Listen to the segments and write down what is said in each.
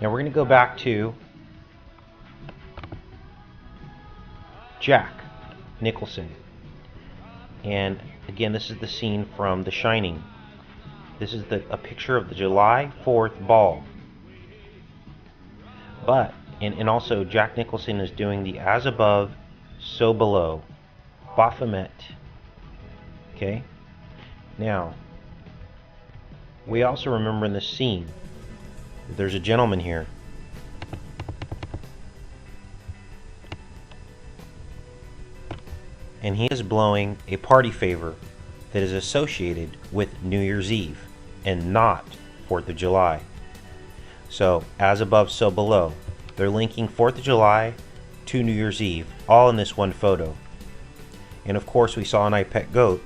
Now we're going to go back to Jack Nicholson. And again, this is the scene from The Shining. This is a picture of the July 4th ball. But, and also Jack Nicholson is doing the as above, so below. Baphomet. Okay? Now, we also remember in this scene, there's a gentleman here. And he is blowing a party favor that is associated with New Year's Eve and not 4th of July. So, as above, so below. They're linking 4th of July to New Year's Eve, all in this one photo. And of course, we saw in I Pet Goat,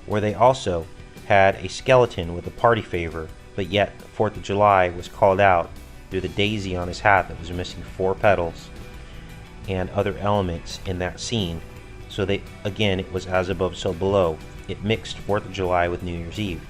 where they also had a skeleton with a party favor, but yet 4th of July was called out through the daisy on his hat that was missing 4 petals and other elements in that scene. So they, again, it was as above, so below. It mixed 4th of July with New Year's Eve.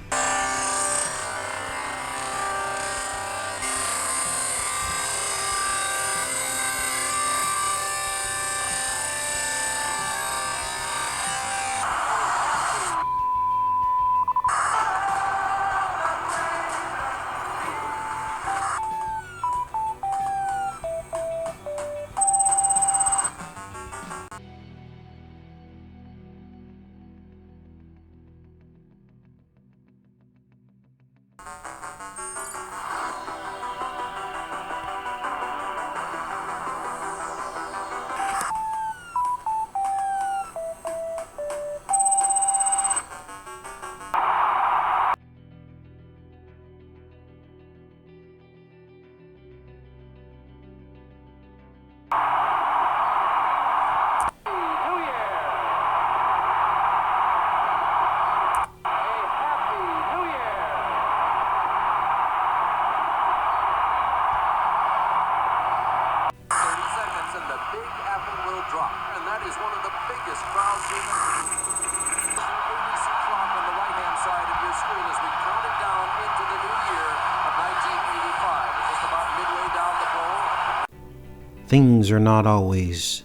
Things are not always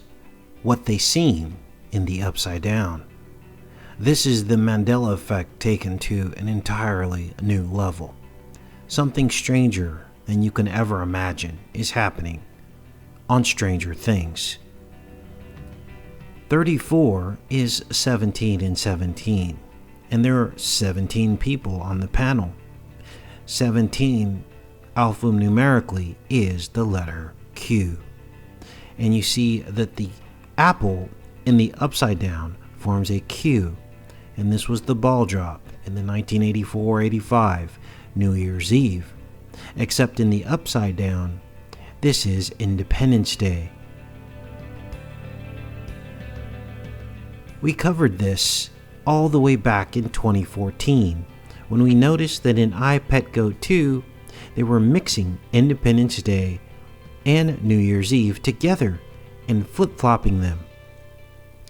what they seem in the Upside Down. This is the Mandela effect taken to an entirely new level. Something stranger than you can ever imagine is happening on Stranger Things. 34 is 17 and 17, and there are 17 people on the panel. 17 alphanumerically is the letter Q. And you see that the apple in the Upside Down forms a Q, and this was the ball drop in the 1984-85 New Year's Eve. Except in the Upside Down, this is Independence Day. We covered this all the way back in 2014 when we noticed that in I Pet Goat 2 they were mixing Independence Day and New Year's Eve together and flip-flopping them.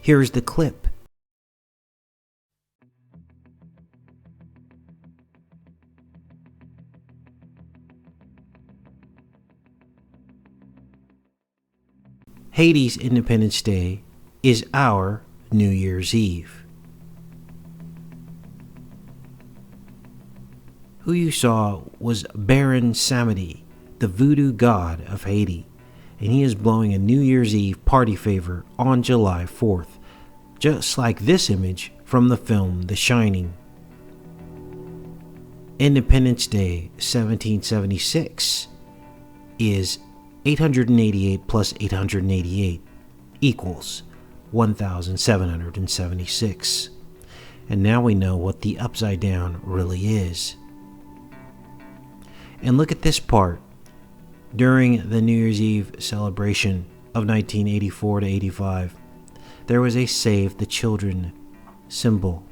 Here's the clip. Haiti's Independence Day is our New Year's Eve. Who you saw was Baron Samedi, the voodoo god of Haiti, and he is blowing a New Year's Eve party favor on July 4th, just like this image from the film The Shining. Independence Day 1776 is 888 plus 888 equals 1,776. And now we know what the upside down really is. And look at this part. During the New Year's Eve celebration of 1984 to 85, there was a Save the Children symbol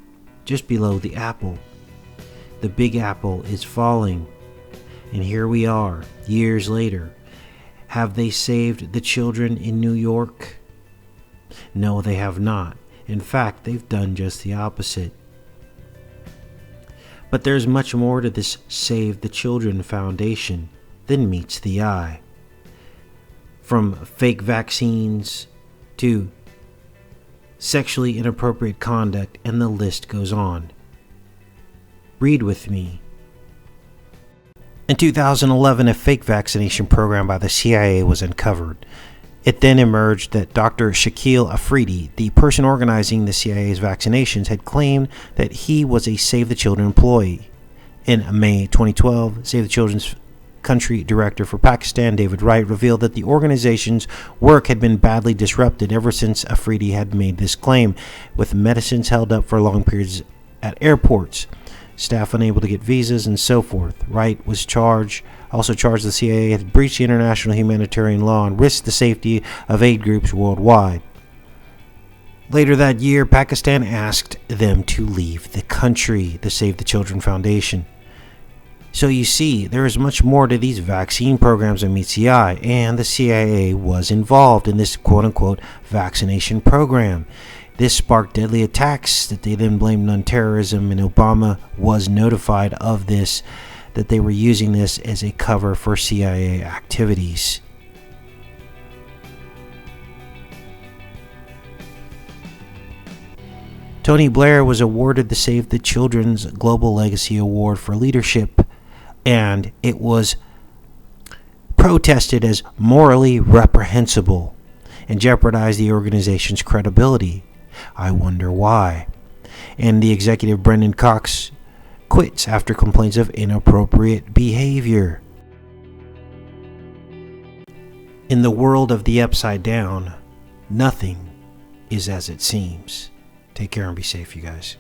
just below the apple. The Big Apple is falling. And here we are, years later. Have they saved the children in New York? No, they have not. In fact, they've done just the opposite. But there's much more to this Save the Children Foundation than meets the eye. From fake vaccines to sexually inappropriate conduct, and the list goes on. Read with me. In 2011, a fake vaccination program by the CIA was uncovered. It then emerged that Dr. Shaquille Afridi, the person organizing the CIA's vaccinations, had claimed that he was a Save the Children employee. In May 2012, Save the Children's country director for Pakistan, David Wright, revealed that the organization's work had been badly disrupted ever since Afridi had made this claim, with medicines held up for long periods at airports, staff unable to get visas, and so forth. Wright was also charged the CIA had breached the international humanitarian law and risked the safety of aid groups worldwide. Later that year, Pakistan asked them to leave the country, the Save the Children Foundation. So you see, there is much more to these vaccine programs than meets the eye, and the CIA was involved in this quote-unquote vaccination program. This sparked deadly attacks that they then blamed on terrorism, and Obama was notified of this, that they were using this as a cover for CIA activities. Tony Blair was awarded the Save the Children's Global Legacy Award for leadership, and it was protested as morally reprehensible and jeopardized the organization's credibility. I wonder why. And the executive Brendan Cox quits after complaints of inappropriate behavior. In the world of the upside down, nothing is as it seems. Take care and be safe, you guys.